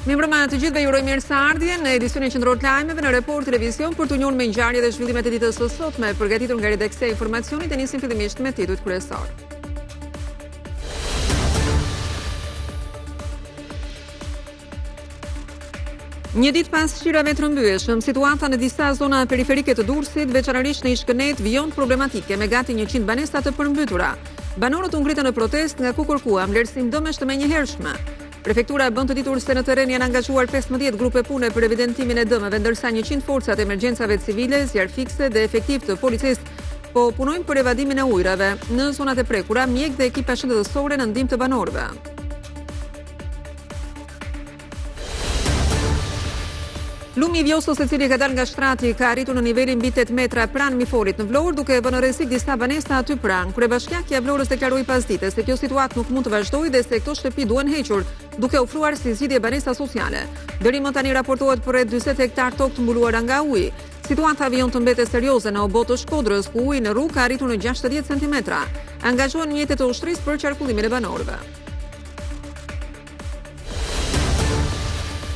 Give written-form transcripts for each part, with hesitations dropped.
Mirëmbrëma të gjithëve, ju uroj mirëseardhje në edicionin qendror të lajmeve në Report Televizion për të njohur me ngjarjet dhe zhvillimet e ditës së sotme, përgatitur nga redaksi e informacionit, e nisim fillimisht me titujt kryesor. Një ditë pas shqirave të rrëmbyeshëm, situata në disa zona periferike të Durrësit, veçanërisht në Ishkënet, vijon problematike me gati 100 banesa të përmbytura. Banorët u ngritën në protestë nga ku kërkuam vlerësim dëmesh të menjëhershme. Prefektura bën të ditur se në terren janë angazhuar 15 grupe pune për evidentimin e dëmeve, ndërsa 100 forcat e emergjencave civile, zjarr fikse dhe efektiv të policisë po punojnë për evadimin e ujrave në zonat e prekura, mjek dhe ekipa shëndetësore në ndihmë të banorëve. Lumi i Vjosës, i cili ka dalë nga shtrati, ka arritur në nivelin mbi 8 metra pranë Miforit në Vlorë, duke vënë në rrezik disa banesa aty pranë. Kryebashkiakja e Vlorës deklaroi pasdite se kjo situatë nuk mund të vazhdojë dhe se këto shtëpi duhen hequr, duke ofruar si zgjidhje banesa sociale. Deri më tani raportohet për rreth 40 hektar tokë të mbuluara nga uji. Situata vijon të mbetet serioze në obot të Shkodrës, ku uji në rrugë ka arritur në 60 cm. Angazhohen mjetet e ushtrisë për qarkullimin e banorëve.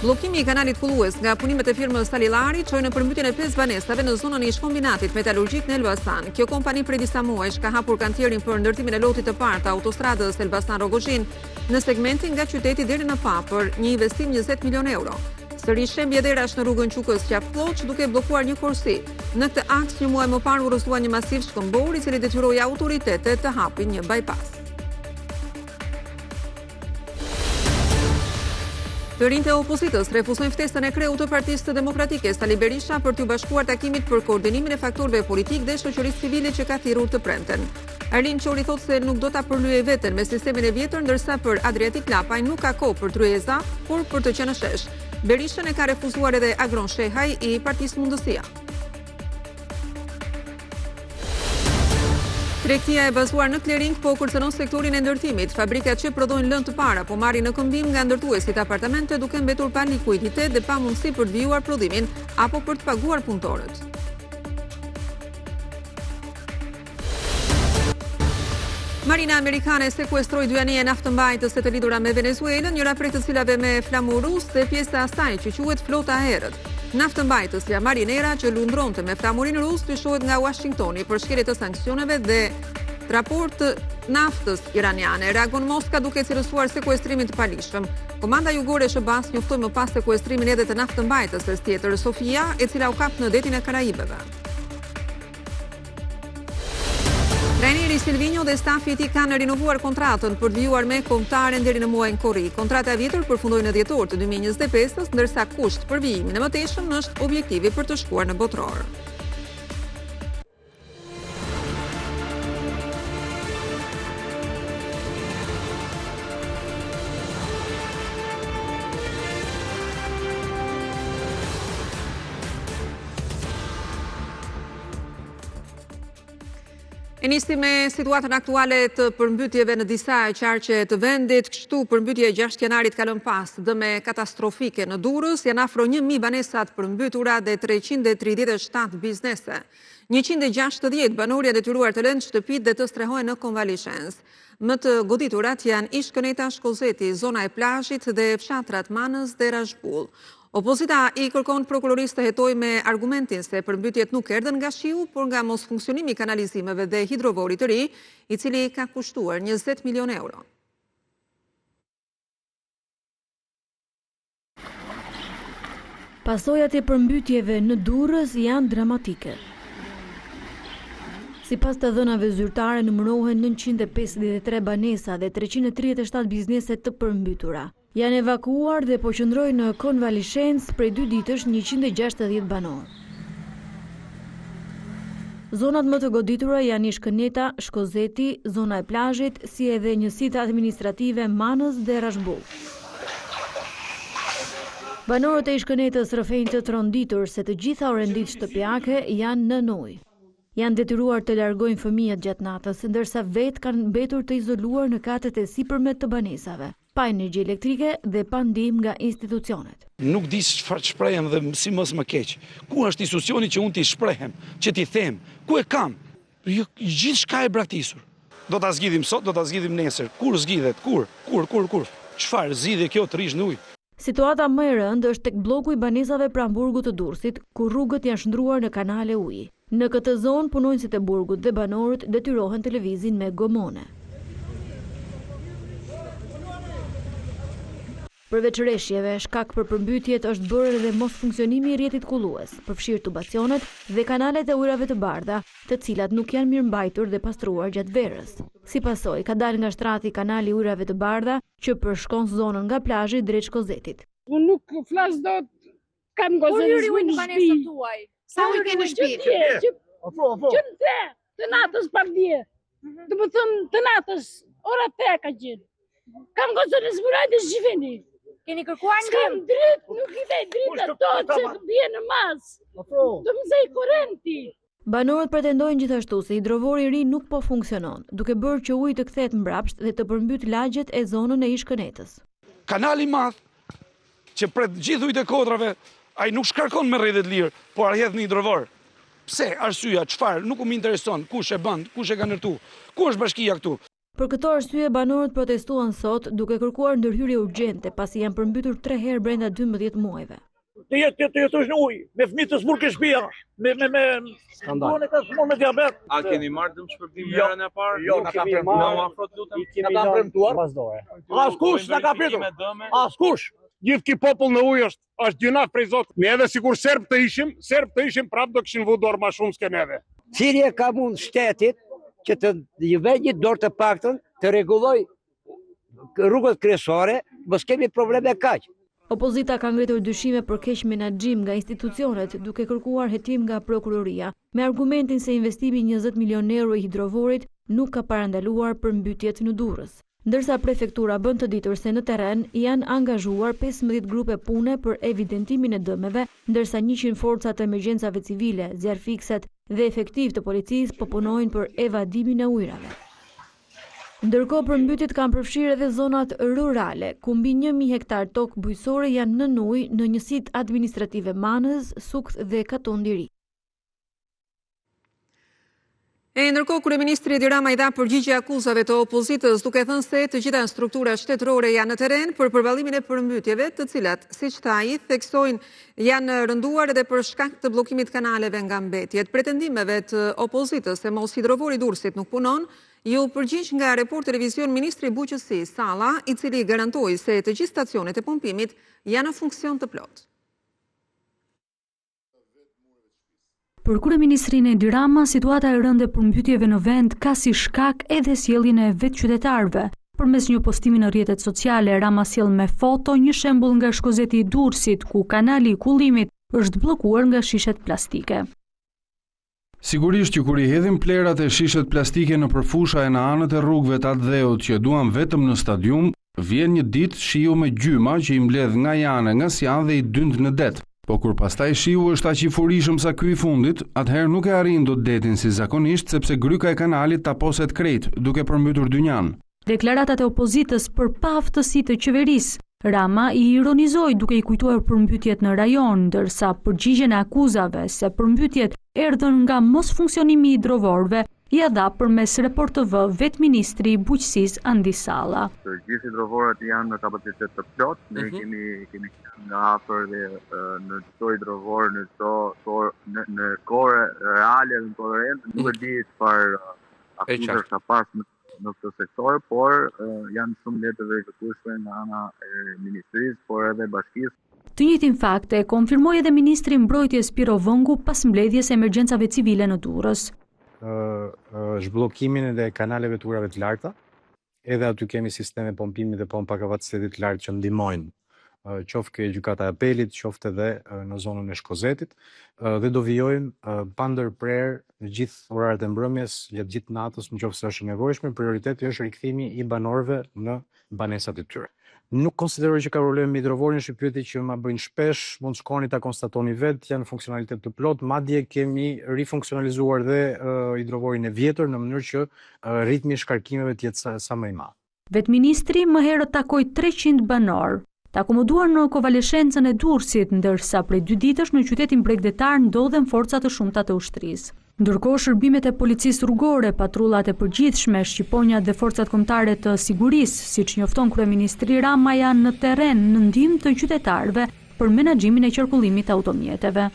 Bllokimi i kanalit Kullues nga punimet e firmës Salillari çoi në përmbytjen e 5 banesave në zonën e ish-kombinatit metalurgjik në Elbasan. Kjo kompani prej disa muajsh ka hapur kantierin për ndërtimin e lotit të parë të autostradës Elbasan-Rogozhin në segmentin nga qyteti deri në Pa për një investim 20 milion euro. Sërish shembje derash në rrugën Qukës-Qafpllocq duke bllokuar një korsi. Në këtë aks një muaj më parë urrëzua një masiv shkëmbor i cili detyroi autoritetet të hapin një bypass. Të rinjtë e opozitës refuzojnë ftesën e kreut të Partisë Demokratike Sali Berisha për t'u bashkuar takimit për koordinimin e faktorëve politik dhe shoqërisë civile që ka thirrur të premten. Arlin Qori thotë se nuk do ta përlyejë veten me sistemin e vjetër, ndërsa për Adriatik Lapaj nuk ka kohë për tryeza, por për të qenë shesh. Berishën e ka refuzuar edhe Agron Shehaj i Partisë Mundësia. Tregtia e bazuar në Klering po kërcënon sektorin e ndërtimit. Fabrikat që prodhojnë lënë të para po marrin në këmbim nga ndërtuesit apartamente duke mbetur pa likuiditet dhe pa mundësi për të vijuar prodhimin apo për të paguar punëtorët. Marina amerikane sekuestroi 2 anije naftëmbajtëse të lidhura me Venezuelën, njëra prej të cilave me flamur rus dhe pjesa e asaj që quhet flota e errët. Naftëmbajtësja Marinera që lundronte me flamurinë rus dyshohet nga Washingtoni për shkelje të sanksioneve dhe raport naftës iraniane. Reagon Moska duke cilësuar sekuestrimin të palishëm. Komanda jugore e SBA-s njoftoi më pas sekuestrimin edhe të naftëmbajtëses tjetër, Sofia, e cila u kap në detin e Karajibeve. Trajneri Silvinho dhe stafi i tij kanë rinovuar kontratën për të vijuar me kombëtaren deri në muajin korrik. Kontrata e vjetër përfundoi në dhjetor të 2025-s, ndërsa kusht për vijimin e mëtejshëm është objektivi për të shkuar në botror. E nisim me situatën aktuale të përmbytjeve në disa qarqe të vendit. Kështu përmbytja e 6 janarit ka lënë pas dëme katastrofike në Durrës, janë afro 1000 banesat përmbytura dhe 337 biznese. 160 banorë janë detyruar të lënë shtëpitë dhe të strehojnë në konvaleshencë. Më të goditurat janë Ishkëneta, Shkozeti, zona e plazhit dhe fshatrat Manës dhe Rashbull. Opozita i kërkon prokurorisë të hetojë me argumentin se përmbytjet nuk erdhën nga shiu, por nga mos funksionimi i kanalizimeve dhe hidrovorit të ri, i cili ka kushtuar 20 milion euro. Pasojat e përmbytjeve në Durrës janë dramatike. Sipas të dhënave zyrtare, numërohen 953 banesa dhe 337 biznese të përmbytura. Janë evakuuar dhe po qëndrojnë në konvaleshencë prej 2 ditësh 160 banorë. Zonat më të goditura janë Ishkëneta, Shkozeti, zona e plazhit, si edhe njësitë administrative Manës dhe Rashbull. Banorët e Ishkënetës rrëfejnë të tronditur se të gjitha orendit shtëpiake janë në ujë. Janë detyruar të largojnë fëmijët gjatë natës, ndërsa vetë kanë mbetur të izoluar në katet e sipërmet të banesave, pa energji elektrike dhe pa ndihmë nga institucionet. Nuk di çfarë shprehem dhe si mos më keq. Ku është institucioni që unë t'i shprehem, që t'i them, ku e kam? Gjithçka e braktisur. Do ta zgjidhim sot, do ta zgjidhim nesër. Kur zgjidhet? Kur? Çfarë zgjidhje kjo të rish në ujë? Situata më e rëndë është tek bloku i banesave pranë burgut të Durrësit, ku rrugët janë shndruar në kanale uji. Në këtë zonë, punonjësit e burgut dhe banorët detyrohen të lëvizin me gomone. Përveç rreshjeve, shkak për përmbytjet është bërë edhe mos funksionimi i rrjetit kullues, përfshirë tubacionet dhe kanalet e ujrave të bardha, të cilat nuk janë mirëmbajtur dhe pastruar gjatë verës. Si pasojë, ka dalë nga shtrati kanali i ujrave të bardha që përshkon zonën nga plazhi drejt Shkozetit. Unë nuk flas dot, kam gozën në shtëpi. Sa ujë ke në shtëpi? Që të natës pardje. Do të thënë të natës, ora 8 ka qenë. Kam gozën në zburaj të zhveni. Keni kërkuar S'kam dritë, nuk i vej dritë ato që bie në mas. Do më zej korrenti. Banorët pretendojnë gjithashtu se hidrovori i ri nuk po funksionon, duke bërë që uji të kthehet mbrapsht dhe të përmbyt lagjet e zonën e Ish-Kënetës. Kanali madh që pret gjithë ujët e kodrave, ai nuk shkarkon me rrjetet lirë, por rrjedh në hidrovor. Pse? Arsyeja, çfarë? Nuk më intereson kush e bën, kush e ka ndërtu, ku është bashkia këtu. Për këtë arsye, banorët protestuan sot duke kërkuar ndërhyrje urgjente pasi janë përmbytur 3 herë brenda 12 muajve. Të jetosh në ujë, me fëmijë të smur ke shtëpia, me skandal. Ka smur me diabet. A keni marrë dëmshpërbim herën e parë? Jo, na ka premtuar. Na afrot lutem. Na ka premtuar. Askush na ka premtuar. Askush. Gjithë ki popull në ujë është gjynaf prej Zotit. Ne edhe sikur serb të ishim prap do kishin vu dorë më shumë se neve. Cili e ka mund shtetit që të vë një dorë të paktën të rregulloj rrugët kryesore, mos kemi probleme kaq. Opozita ka ngritur dyshime për keq menaxhim nga institucionet, duke kërkuar hetim nga prokuroria, me argumentin se investimi 20 milion euro i hidrovorit nuk ka parandaluar përmbytjet në Durrës. Ndërsa prefektura bën të ditur se në terren janë angazhuar 15 grupe pune për evidentimin e dëmeve, ndërsa 100 forca të emergjencave civile, zjarfikset dhe efektiv të policisë po punojnë për evadimin e ujrave. Ndërkohë përmbytjet kanë përfshirë edhe zonat rurale, ku mbi 1000 hektar tokë bujqësore janë nën ujë në njësitë administrative Manez, Sukt dhe Katon Diri. Ndërkohë, kryeministri Edi Rama i dha përgjigje akuzave të opozitës, duke thënë se të gjitha strukturat shtetërore janë në terren për përballimin e përmbytjeve, të cilat, siç tha ai, theksojnë janë rënduar edhe për shkak të bllokimit kanaleve nga mbetjet. Pretendimeve të opozitës se mos hidrovori i Durrësit nuk punon, ju përgjigj nga Report Televizion ministri i Bujqësisë Salla, i cili garantoi se të gjithë stacionet e pompimit janë në funksion të plotë. Për kryeministrin Edi Rama, situata e rëndë e përmbytjeve në vend ka si shkak edhe sjelljen e vetë qytetarëve. Përmes një postimi në rrjetet sociale, Rama sjell me foto një shembull nga Shkozeti i Durrësit, ku kanali i kullimit është bllokuar nga shishet plastike. Sigurisht që kur i hedhin plerat e shishet plastike në përfusha e në anët e rrugëve të atë dheut që duan vetëm në stadium, vjen një ditë shiu me gjyma që i mbledh nga jane, nga sjan dhe i dynd në det. Po kur pastaj shiu është aq i furishëm sa ky i fundit, atëherë nuk e arrin dot detin si zakonisht sepse gryka e kanalit taposet krejt, duke përmbytur dynjan. Deklaratat e opozitës për pa aftësi të qeverisë, Rama i ironizoi duke i kujtuar përmbytjet në rajon, ndërsa përgjigjen e akuzave se përmbytjet erdhën nga mos funksionimi i hidrovorëve ja dha përmes Report TV vetë ministri i Bujqësisë Andi Salla. Të gjithë hidrovorët janë në kapacitet të plotë, ne kemi nga afër dhe në çdo hidrovor, në kohë reale dhe në kohë rende, nuk e di çfarë akuzash ka pas në këtë sektor, por janë shumë letë të verifikueshme nga ana e ministrisë, por edhe bashkisë. Të njëjtin fakt e konfirmoi edhe ministri i Mbrojtjes Piro Vëngu pas mbledhjes së emergjencave civile në Durrës. Zhbllokimin e kanaleve të ujrave të larta, edhe aty kemi sisteme pompimi dhe pompa kapacitetit të lartë që ndihmojnë, qoftë ke gjykata e apelit, qoftë edhe në zonën e Shkozetit, dhe do vijojmë pa ndërprerë gjithë oraret e mbrëmjes, gjatë gjithë natës, nëse është e nevojshme. Prioriteti është rikthimi i banorëve në banesat e tyre. Nuk konsideroj që ka probleme me hidrovorin, është pyetje që ma bëjnë shpesh, mund shkoni ta konstatoni vetë, janë funksionalitet të plot, madje kemi rifunksionalizuar dhe hidrovorin e vjetër në mënyrë që ritmi i shkarkimeve të jetë sa më i madh. Vetë ministri më herët takoi 300 banor, të akomoduar në kovaleshencën e Durrësit, ndërsa prej 2 ditësh në qytetin bregdetar ndodhen forca të shumta të ushtrisë. Ndërkohë shërbimet e policisë rrugore, patrullat e përgjithshme, shqiponjat dhe forcat kombëtare të sigurisë, siç njofton kryeministri Rama, janë në terren në ndihmë të qytetarëve për menaxhimin e qarkullimit të automjeteve.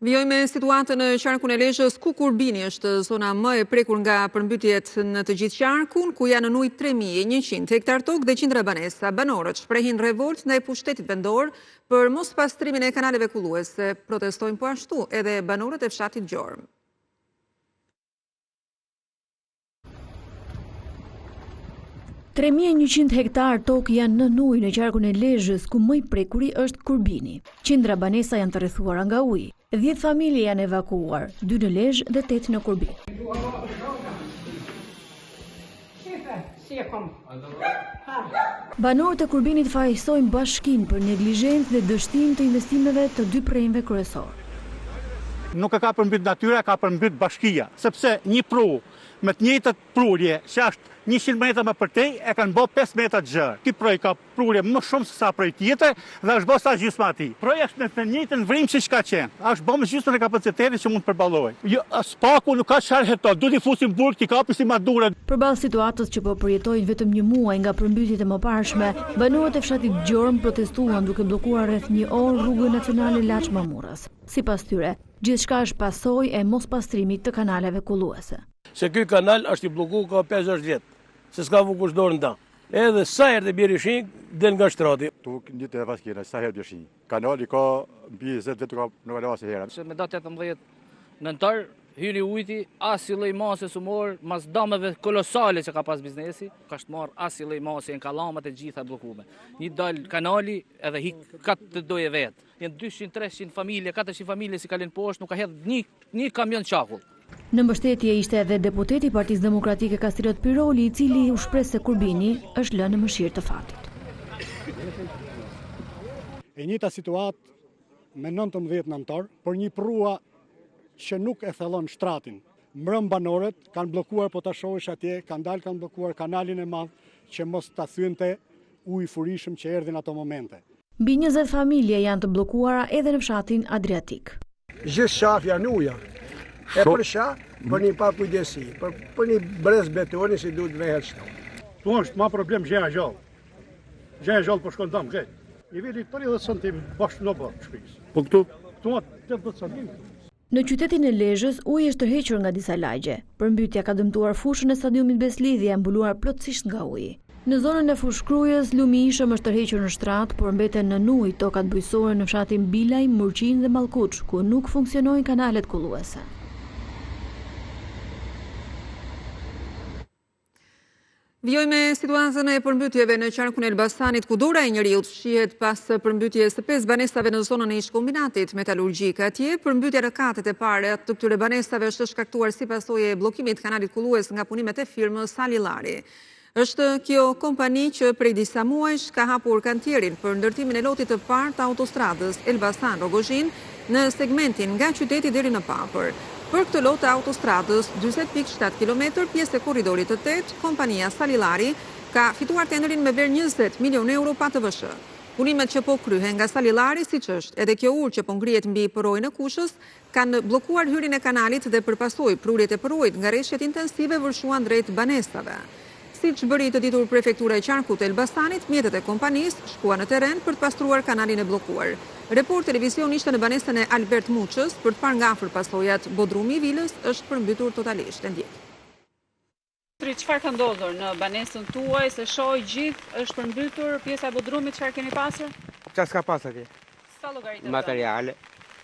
Vijojmë me situatën në qarkun e Lezhës, ku Kurbini është zona më e prekur nga përmbytjet në të gjithë qarkun, ku janë në ujë 3100 hektar tokë dhe qindra banesa. Banorët shprehin revolt ndaj pushtetit vendor për mos pastrimin e kanaleve kulluese. Protestojnë po ashtu edhe banorët e fshatit Gjormë. $3.100 hektar tokë janë në ujë në qarkun e Lezhës, ku më i prekuri është Kurbini. Qindra banesa janë të rrethuara nga uji. 10 familje janë evakuuar, 2 në Lezhë dhe 8 në Kurbi. Banorët e Kurbinit fajsojnë bashkinë për neglizhencë dhe dështim të investimeve të 2 prejnëve kryesor. Nuk e ka përmbyt natyra, ka përmbyt bashkia, sepse një pru me të njëjtët prurje që është 100 metra më përtej e kanë bë 5 metra gjërë. Ky proj ka prurje më shumë se sa proj tjetër dhe është bë sa gjysma ati. Proja është me të njëjtën vrim siç ka qenë. Është bë me gjysmën e kapacitetit që mund të përballojë. Jo, spaku nuk ka çfarë heto, duhet i fusim burg, ti kapi si madure. Përballë situatës që po përjetojnë vetëm një muaj nga përmbytjet e mëparshme, banorët e fshatit Gjormë protestuan duke bllokuar rreth 1 orë rrugën nacionale Laç-Mamurras. Sipas tyre, gjithçka është pasojë e mospastrimit të kanaleve kulluese. Se ky kanal është i bllokuar ka 50 vjet, se s'ka vu kush dorë nda. Edhe sa herë të bjerë shi, del nga shtrati. Tu një të vaskina, sa herë bjerë shi. Kanali ka mbi 20 vjet nuk ka lavas herë. Se me datë 18 nëntor hyri ujti as i lloj mase sumor, mas damave kolosale që ka pas biznesi, ka shmar as i lloj mase në kallamat e gjitha bllokuar. Një dal kanali edhe hik kat të doje vet. Janë 200-300 familje, 400 familje si kalin poshtë, nuk ka hedh një kamion çakull. Në mbështetje ishte edhe deputeti i Partisë Demokratike Kastriot Piroli, i cili u shpreh se Kurbini është lënë në mëshirë të fatit. E njëjta situatë me 19 nëntor, por një prua që nuk e thellon shtratin. Mbrëm banorët kanë bllokuar, po ta shohësh atje, kanë bllokuar kanalin e madh që mos ta thyente ujë furishëm që erdhin ato momente. Mbi 20 familje janë të bllokuara edhe në fshatin Adriatik. Gjithë shafja në uja. E për shah, për një pakujdesi, për një brez betoni si duhet vehet shto. Tu është ma problem gjeja gjallë. Gjeja gjallë për shkon dam, gjeja. Niveli 30 cm bashkë në bërë shpis. Po këtu? Këtu atë 80 cm. Në qytetin e Lezhës, uji është tërhequr nga disa lagje. Përmbytja ka dëmtuar fushën e stadiumit Beslidhi e mbuluar plotësisht nga uji. Në zonën e Fushkrujës, lumi i ishëm është tërhequr në shtrat, por mbeten në ujë tokat bujqësore në fshatin Bilaj, Murqin dhe Mallkuç, ku nuk funksionojnë kanalet kulluese. Vijojmë me situatën e përmbytjeve në qarkun e Elbasanit, ku dora e njeriut shihet pas përmbytjes së 5 banesave në zonën e ish-kombinatit metalurgjik. Atje, përmbytja në katet e parë të këtyre banesave është shkaktuar si pasojë e bllokimit të kanalit kullues nga punimet e firmës Salilari. Është kjo kompani që prej disa muajsh ka hapur kantierin për ndërtimin e lotit të parë të autostradës Elbasan-Rogozhin në segmentin nga qyteti deri në Papër. Për këtë lot të autostradës 40.7 km pjesë e korridorit të 8, kompania Salilari ka fituar tenderin me vlerë 20 milion euro pa TVSH. Punimet që po kryhen nga Salilari, siç është edhe kjo urë që po ngrihet mbi përrojën e Kushës, kanë bllokuar hyrjen e kanalit dhe përpasoj prurjet e përrojit nga rreshtet intensive vërshuan drejt banesave. Siç bëri të ditur prefektura e qarkut të Elbasanit, mjetet e kompanisë shkuan në terren për të pastruar kanalin e bllokuar. Report televizion ishte në banesën e Albert Muçës për të parë nga afër pasojat. Bodrumi i vilës është përmbytur totalisht. Ndjek. Çfarë ka ndodhur në banesën tuaj, se shoh gjithë është përmbytur pjesa e bodrumit, çfarë keni pasur? Çfarë s'ka pasur atje? Sa llogaritë? Materiale,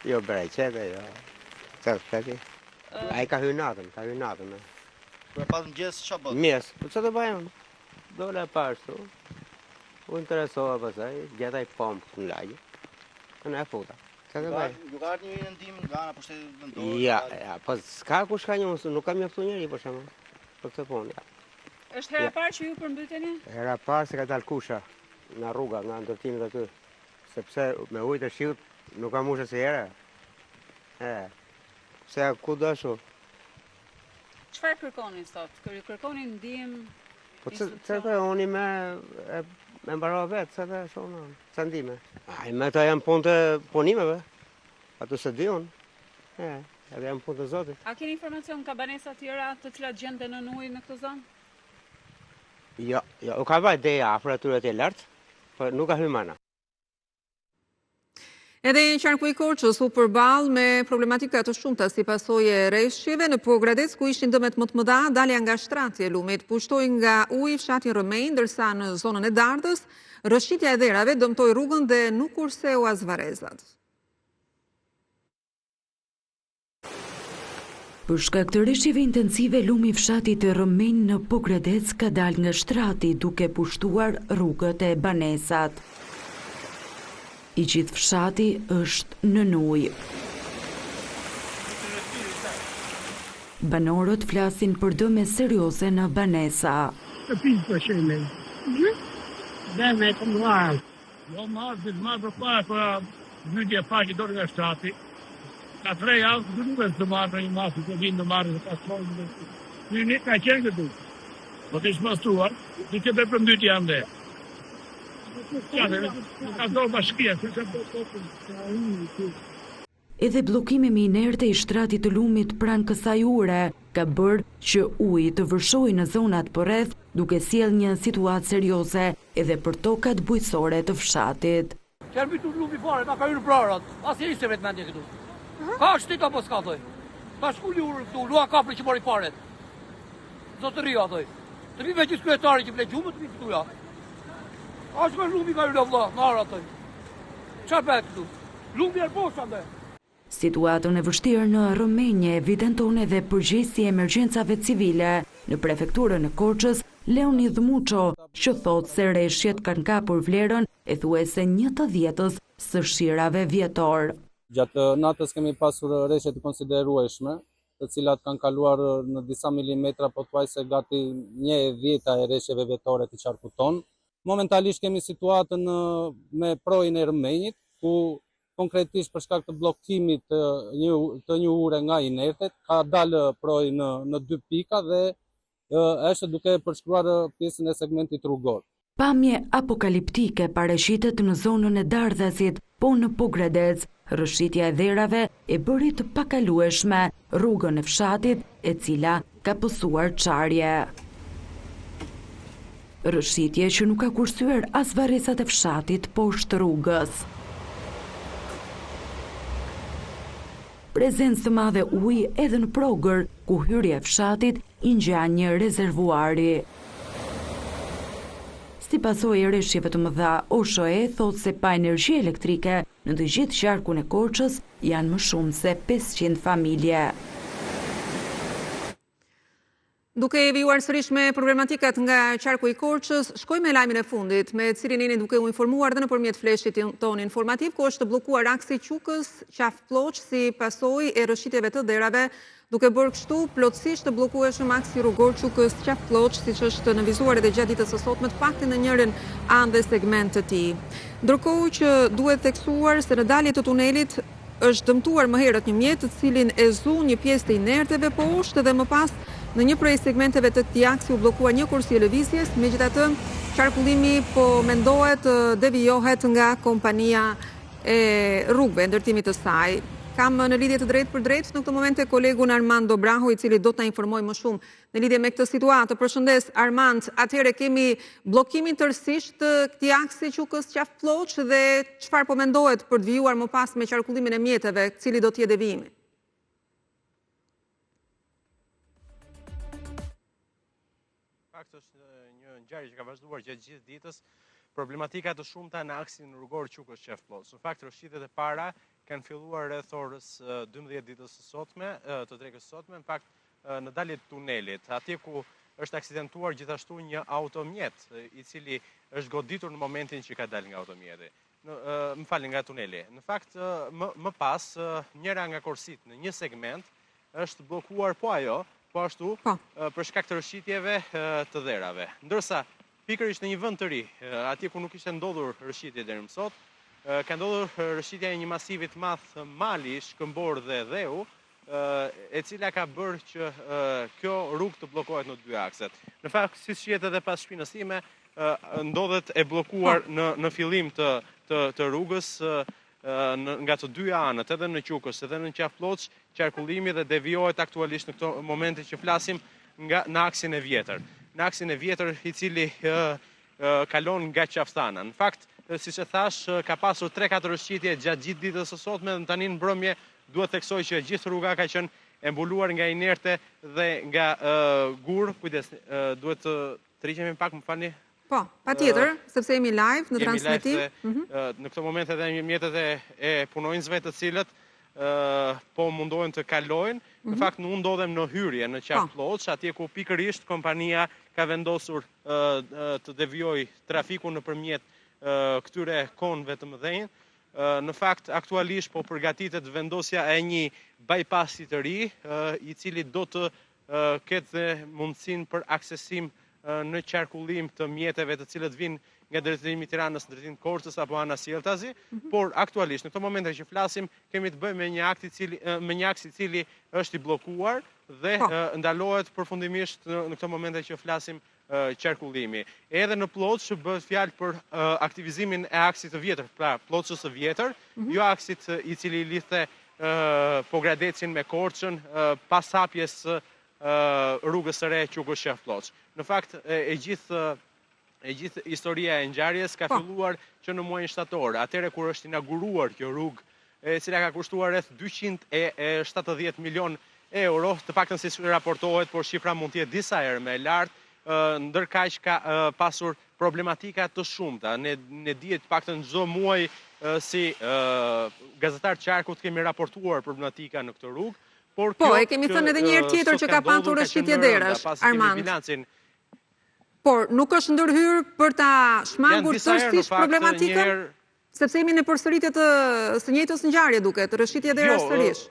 jo breqete, jo. Çfarë s'ka? Ai ka hyrë natën, Kur pas mëngjes ç'a bën? Mëngjes, po ç'a do bëjmë? Dola pashtu. U interesova pastaj, gjeta i pomp në lagje. Në e futa. Ç'a do bëjmë? Ju ka ardhur një ndim nga ana pushtetit vendor? Ja, po s'ka kush ka një, nuk kam mjaftuar njëri për shkakun. Për këtë punë. Është hera e parë që ju përmbyteni? Hera e parë se ka dalë kusha nga rruga, nga ndërtimet aty. Sepse me ujë të shiut nuk ka mushë si herë. Se ku dashu? Çfarë kërkonin sot? Kërkonin ndihmë? Po çfarë oni me mbarova vetë, sa të shohën, sa ndihmë. Ai me ta janë punë të punimeve. Ato se diun. Jam punë të Zotit. A keni informacion ka banesa tjera të cilat gjenden në ujë në këtë zonë? Jo, u ka vaj deja afër atyre të lartë, por nuk ka hyrë mana. Edhe qarku i Korçës u përball me problematika të shumta si pasojë e rreshqeve në Pogradec, ku ishin dëmet më të mëdha, dalja nga shtrati e lumit pushtoi nga uji fshatin Rëmej, ndërsa në zonën e Dardhës, rrëshqitja e dherave dëmtoi rrugën dhe nuk kurseu as varrezat. Për shkak të rreshqeve intensive, lumi i fshatit të Rëmej në Pogradec ka dalë nga shtrati duke pushtuar rrugët e banesat. I gjithë fshati është në ujë. Banorët flasin për dëme serioze në banesa. Të pinë për sheme. Dëme të mlarë. Jo marë, dhe marë për parë për gjytje pa që dorë nga shtrati. Ka 3 javë, dhe nuk e së të marë në një masë, të vinë në marë dhe pastrojnë. Një ka qenë këtu. Po të ishë mastruar, dhe që për përmdyti janë dhe. Edhe bllokimi me inerte i shtratit të lumit pranë kësaj ure ka bërë që uji të vërshojë në zonat përreth, duke sjellë një situatë serioze edhe për tokat bujqësore të fshatit. Që mbitur lumi fare, na ka hyrë prarat. Asnjë ishte vetë mendje këtu. Ka shtit apo s'ka thoj? Ka shkulli urë këtu, lua kapli që mori paret. Zotëria thoj. Të vi veç kryetari që ble gjumë, të vi këtu ja. Ashtë me lumi ka hyrë vla, marë atoj. Qa për këtu? Lumi e posha ndë. Situatën e vështirë në Rëmenje evidenton edhe përgjegjësi e emergjencave civile në prefekturën e Korçës, Leonid Muço, që thotë se rreshqet kanë kapur vlerën e thuajse 1/10 së shirave vjetor. Gjatë natës kemi pasur rreshqe të konsiderueshme, të cilat kanë kaluar në disa milimetra, pothuajse gati 1/10 e rreshqeve vjetore të qarkut ton. Momentalisht kemi situatën me projën e Rëmenjit, ku konkretisht për shkak të bllokimit të një ure nga inertet, ka dalë projë në 2 pika dhe është duke përshkruar pjesën e segmentit rrugor. Pamje apokaliptike parashitet në zonën e Dardhasit, po në Pogradec, rrëshqitja e dherave e bëri të pakalueshme rrugën e fshatit, e cila ka pësuar çarje. Rrëshqitje që nuk ka kursyer as varrezat e fshatit poshtë rrugës. Prezencë të madhe ujë edhe në Progër, ku hyrja e fshatit i ngjan një rezervuari. Si pasojë e rreshqeve të mëdha, OSHE thotë se pa energji elektrike në të gjithë qarkun e Korçës janë më shumë se 500 familje. Duke e vijuar sërish me problematikat nga qarku i Korçës, shkoj me lajmin e fundit, me cilin jeni duke u informuar dhe nëpërmjet fleshit ton informativ, ku është bllokuar aksi Qukës Qafploq si pasojë e rrëshqitjeve të derave, duke bërë kështu plotësisht të bllokueshëm aksi rrugor Qukës Qafploq, siç është nënvizuar edhe gjatë ditës së sotme, të paktën në njërin anë dhe segment të tij. Ndërkohë që duhet theksuar se në dalje të tunelit është dëmtuar më herët një mjet, të cilin e zu një pjesë të inerteve poshtë dhe më pas në një prej segmenteve të këtij aksi u bllokuar një kursi e lëvizjes, megjithatë qarkullimi po mendohet devijohet nga kompania e rrugëve, ndërtimit të saj. Kam në lidhje të drejtë për drejtë në këtë moment kolegun Armando Braho, i cili do të na informojë më shumë në lidhje me këtë situatë. Përshëndes Armand, atëherë kemi bllokimin tërësisht të këtij aksi Qukës Qafploq dhe çfarë po mendohet për të vijuar më pas me qarkullimin e mjeteve, cili do të jetë devijimi? Është një ngjarje që ka vazhduar gjatë gjithë ditës, problematika të shumta në aksin rrugor Qukës Qafploq. Në fakt, rrëshqitjet e para kanë filluar rreth orës 12 ditës së sotme, të drekës së sotme, në fakt në dalje të tunelit, atje ku është aksidentuar gjithashtu një automjet, i cili është goditur në momentin që ka dalë nga automjeti. Nga tuneli. Në fakt, më pas, njëra nga korsit në një segment është bllokuar po ajo, po ashtu për shkak të rrëshqitjeve të dherave. Ndërsa pikërisht në një vend të ri, atje ku nuk ishte ndodhur rrëshqitje deri më sot, ka ndodhur rrëshqitja e një masivi të madh mali, shkëmbor dhe dheu, e cila ka bërë që kjo rrugë të bllokohet në 2 akset. Në fakt, siç shihet edhe pas shpinës time, ndodhet e bllokuar në fillim të rrugës nga të dy anët, edhe në Qukës, edhe në Qafploç, qarkullimi dhe devijohet aktualisht në këto momente që flasim në aksin e vjetër. Në aksin e vjetër i cili kalon nga Qafthana. Në fakt, siç e thash, ka pasur 3-4 rëshqitje gjatë gjithë ditës së sotme dhe tani në mbrëmje duhet theksoj që gjithë rruga ka qenë e mbuluar nga inerte dhe nga gur. Kujdes, duhet të rriqemi pak, më falni. Po, patjetër, sepse jemi live në transmetim. Në këtë moment edhe mjetet e punonjësve të cilët po mundohen të kalojnë. Në fakt unë ndodhem në hyrje në Qafploç, atje ku pikërisht kompania ka vendosur të devijoj trafiku nëpërmjet këtyre konëve të mëdhenj. Në fakt aktualisht po përgatitet vendosja e një bypassi të ri, i cili do të ketë mundësinë për aksesim në qarkullim të mjeteve të cilët vinë nga drejtimi i Tiranës në drejtim Korçës apo ana Sjelltazi, por aktualisht në këtë moment që flasim kemi të bëjmë me një aks i cili është i bllokuar dhe ndalohet përfundimisht në këtë moment që flasim qarkullimi. Edhe në Ploçë bëhet fjalë për aktivizimin e aksit të vjetër, pra Ploçës së vjetër, jo aksit i cili lidhte Pogradecin me Korçën pas hapjes rrugës së re Qukës Qafploç. Në fakt, e gjithë historia e ngjarjes ka filluar që në muajin shtator, atëherë kur është inauguruar kjo rrugë, e cila ka kushtuar rreth 270 milion euro, të paktën siç raportohet, por shifra mund të jetë disa herë më e lartë, ndërkaq ka pasur problematika të shumta. Ne dihet të paktën çdo muaj si gazetar qarkut kemi raportuar problematika në këtë rrugë. Po, e kemi thënë edhe një herë tjetër që ka pasur rëshqitje derash, Armand. Por nuk është ndërhyrë për ta shmangur tërësisht problematikën, sepse jemi në përsëritje të së njëjtës ngjarje duket, rëshqitje derash sërish.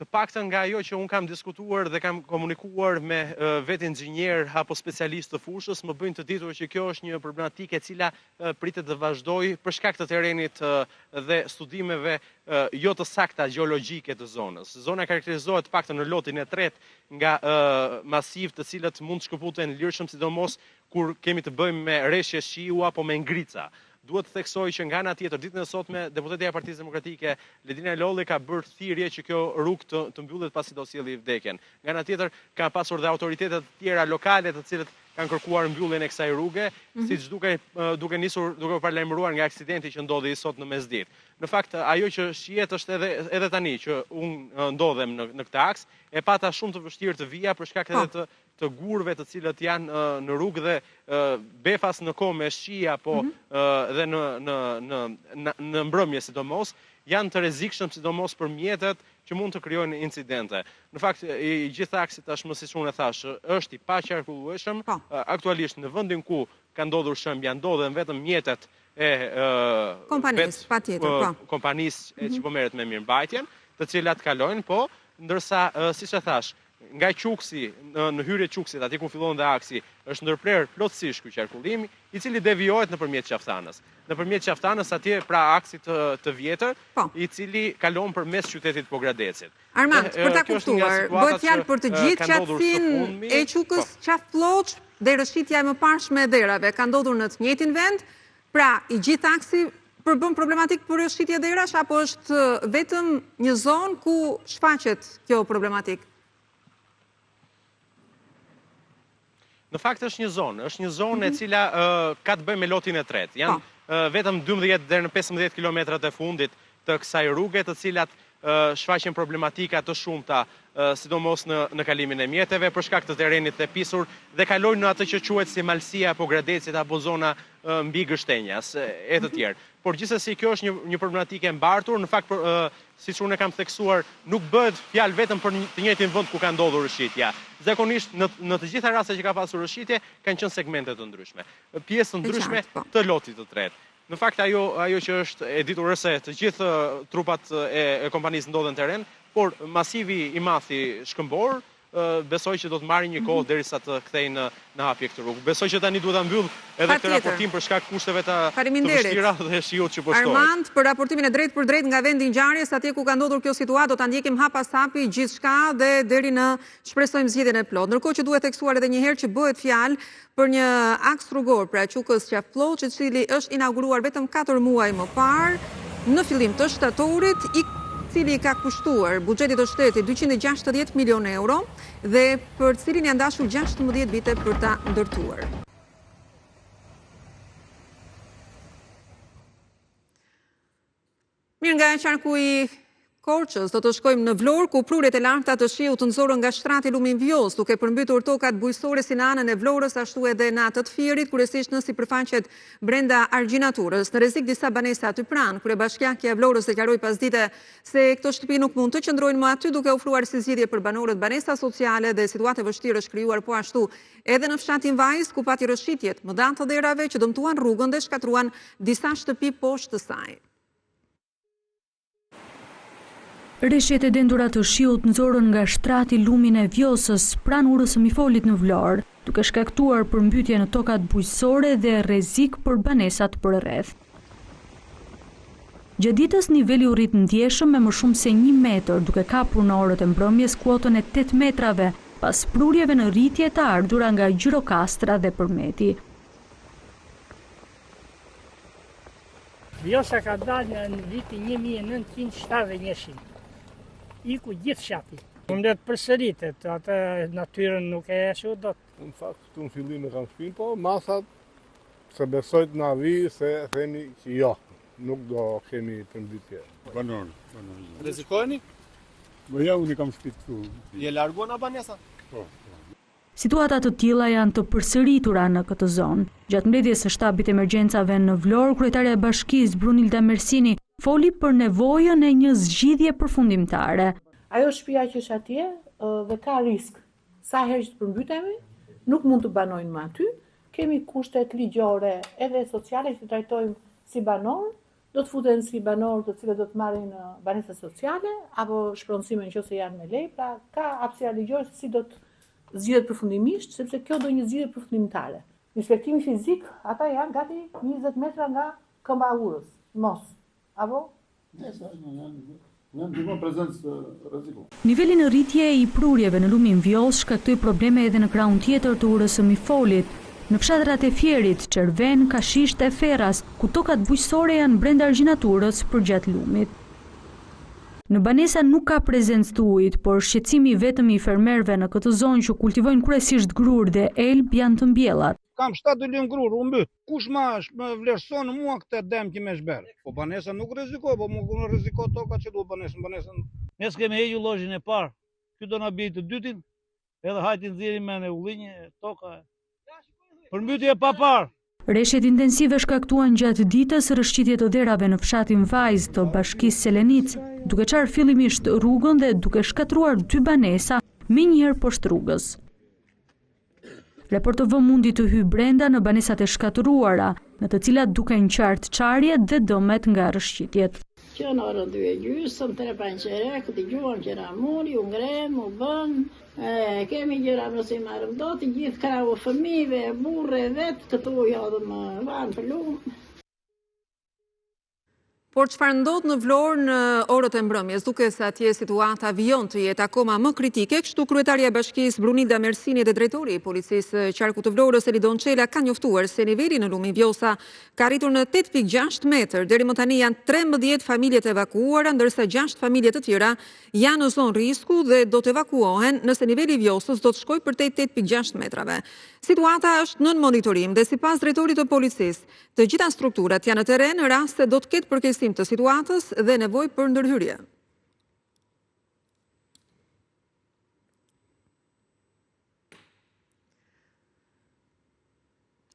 Të paktën nga ajo që unë kam diskutuar dhe kam komunikuar me vetë inxhinier apo specialist të fushës, më bëjnë të ditur që kjo është një problematikë e cila pritet të vazhdojë për shkak të terrenit dhe studimeve jo të sakta gjeologjike të zonës. Zona karakterizohet të paktën në lotin e tretë nga masiv të cilët mund të shkëputen lirshëm, sidomos kur kemi të bëjmë me rreshje shiu apo me ngrica. Duhet të theksoj që nga ana tjetër ditën e sotme deputetja e Partisë Demokratike Ledina Lolli ka bërë thirrje që kjo rrugë të mbyllet pasi do sjellë vdekjen. Nga ana tjetër ka pasur dhe autoritetet tjera lokale të cilët kanë kërkuar mbylljen e kësaj rruge, siç duke nisur duke u paralajmëruar nga aksidenti që ndodhi sot në mesditë. Në fakt, ajo që shihet është edhe tani që unë ndodhem në këtë aks, e pata shumë të vështirë të vija për shkak edhe të gurve të cilët janë në rrugë dhe befas në kohë me shi apo dhe në mbrëmje sidomos, janë të rrezikshëm sidomos për mjetet që mund të krijojnë incidente. Në fakt, i gjithë aksi tashmë siç unë e thash, është i paqarkullueshëm. Aktualisht në vendin ku ka ndodhur shëmbja ndodhen vetëm mjetet e kompanisë që po merret me mirëmbajtjen, të cilat kalojnë, po, ndërsa siç e thash, nga Quksi, në hyrje Quksit, aty ku fillon dhe aksi, është ndërprer plotësisht ky qarkullim, i cili devijohet nëpërmjet Qaftanës. Nëpërmjet Qaftanës atje pra aksit të vjetër, i cili kalon përmes qytetit Pogradecit. Armand, për ta kuptuar, bëhet fjalë për të gjithë qatësinë e Qukës Qafploç dhe rrëshqitja e mëparshme e derave ka ndodhur në të njëjtin vend, pra i gjithë aksi përbën problematik për rrëshqitje derash apo është vetëm një zonë ku shfaqet kjo problematik? Në fakt është një zonë e cila ka të bëjë me lotin e tretë. Janë vetëm 12 deri në 15 kilometrat e fundit të kësaj rruge, të cilat shfaqen problematika të shumta, sidomos në kalimin e mjeteve për shkak të terrenit të pisur dhe kalojnë në atë që quhet si malësia apo Gradecit apo zona mbi Gështenjas e të tjerë. Por gjithsesi kjo është një problematike e mbartur, në fakt siç unë e kam theksuar, nuk bëhet fjalë vetëm për të njëjtin vend ku ka ndodhur rrëshqitja. Zakonisht në të gjitha rastet që ka pasur rrëshqitje kanë qenë segmente të ndryshme, pjesë të ndryshme të lotit të tretë. Në fakt ajo që është e ditur se të gjithë trupat e kompanisë ndodhen në terren, por masivi i madh i shkëmbor besoj që do të marrin një kohë derisa të kthejnë në hapje këtë rrugë. Besoj që tani duhet ta mbyll edhe këtë raportim për shkak kushteve të vështira dhe shiut që po shtohet. Armand, për raportimin e drejt për drejt nga vendi i ngjarjes, atje ku ka ndodhur kjo situatë, do ta ndjekim hap pas hapi gjithçka dhe deri në shpresojmë zgjidhjen e plotë. Ndërkohë që duhet theksuar edhe një herë që bëhet fjalë për një aks rrugor pra Qukës Qaflloç, i cili është inauguruar vetëm 4 muaj më parë në fillim të shtatorit, i cili ka kushtuar buxhetit të shtetit 260 milion euro dhe për cilin janë dashur 16 vite për ta ndërtuar. Mirë, nga qarku i Korçës, do të shkojmë në Vlorë, ku prurjet e larta të shiut të nxorën nga shtrati Lumi Vjos, duke përmbytur tokat bujqësore si në anën e Vlorës, ashtu edhe në atë të Fierit, kryesisht në sipërfaqet brenda argjinaturës. Në rrezik disa banesa aty pranë, kryebashkiakja e Vlorës deklaroi pasdite se këto shtëpi nuk mund të qëndrojnë më aty, duke ofruar si zgjidhje për banorët banesa sociale dhe situatë e vështirë është krijuar po ashtu edhe në fshatin Vajz, ku pati rrëshqitjet më danë të derave që dëmtuan rrugën dhe shkatruan disa shtëpi poshtë të saj. Rreshjet e dendura të shiut nxorën nga shtrati Lumin e Vjosës pranë urës së Mifolit në Vlorë, duke shkaktuar përmbytje në tokat bujqësore dhe rrezik për banesat përreth. Gjatë ditës niveli u rrit ndjeshëm me më shumë se 1 metër, duke kapur në orët e mbrëmjes kuotën e 8 metrave, pas prurjeve në rritje të ardhura nga Gjirokastra dhe Përmeti. Vjosa ka dalë në vitin 1971. Iku gjithë shapi. Unë dhe të përsëritet, atë natyrën nuk e eshu do të. Në fakt, këtu në fillim e kam shpinë, po masat se besojt në avi se theni që jo, nuk do kemi përmbytje. Banorë. Rezikojni? Më ja, unë i kam shpinë këtu. Je largu nga banesa? Po. Situata të tilla janë të përsëritura në këtë zonë. Gjatë mbledhjes së shtabit emergjencave në Vlorë, kryetaria e bashkisë Brunilda Mersini foli për nevojën e një zgjidhje përfundimtare. Ajo shtëpia që është atje dhe ka risk. Sa herë që të përmbytemi, nuk mund të banojnë më aty. Kemi kushtet ligjore edhe sociale që trajtojmë si banor, do të futen si banor të cilët do të marrin banesa sociale apo shpronësime nëse janë me lej, pra ka hapësira ligjore se si do të zgjidhet përfundimisht, sepse kjo do një zgjidhje përfundimtare. Inspektimi fizik, ata janë gati 20 metra nga këmba e urës, mos. Apo? Niveli në rritje i prurjeve në Lumin Vjos shkaktoi probleme edhe në krahun tjetër të urës së Mifolit, në fshatrat e Fierit, Çerven, Kashisht e Ferras, ku tokat bujqësore janë brenda argjinaturës përgjatë lumit. Në banesa nuk ka prezencë të ujit, por shqetësimi vetëm i fermerëve në këtë zonë që kultivojnë kryesisht grur dhe elb janë të mbjellat. Kam 7 lën grur, u mbyt. Kush më vlerëson mua këtë dëm që më shber? Po banesa nuk rrezikoj, po nuk rrezikoj toka që duhet banesën. Ne s'kemë hequr llozhin e parë. Ky do na bëj të dytin. Edhe hajti nxjerrim me ullinje toka. Përmbytje pa parë. Rreshjet intensive shkaktuan gjatë ditës rrëshqitje të derave në fshatin Vajz të bashkisë Selenic, duke qarë fillimisht rrugën dhe duke shkatruar 2 banesa me njëherë poshtë rrugës. Report TV mundi të hyjë brenda në banesat e shkatruara, në të cilat duken qartë çarjet dhe dëmet nga rrëshqitjet. Që në orën 2:30, 3 panqere, këtë gjuan që na muri, u ngrem, u bën, kemi gjëra nëse i marrëm do të gjithë krahu fëmijëve, burre, vetë, këtu jodhëm vanë për lumë. Por çfarë ndodh në Vlorë në orët e mbrëmjes, duke se atje situata vijon të jetë akoma më kritike, kështu kryetaria e bashkisë Brunilda Mersini dhe drejtori i policisë qarku të Vlorës Elidon Çela ka njoftuar se niveli në Lumin Vjosa ka arritur në 8.6 metër. Deri më tani janë 13 familjet evakuuara, ndërsa 6 familje të tjera janë në zonë risku dhe do të evakuohen nëse niveli i Vjosës do të shkojë përtej 8.6 metrave. Situata është nën monitorim dhe sipas drejtorit të policisë, të gjitha strukturat janë në terren në rast se do të ketë përkeqësim të situatës dhe nevojë për ndërhyrje.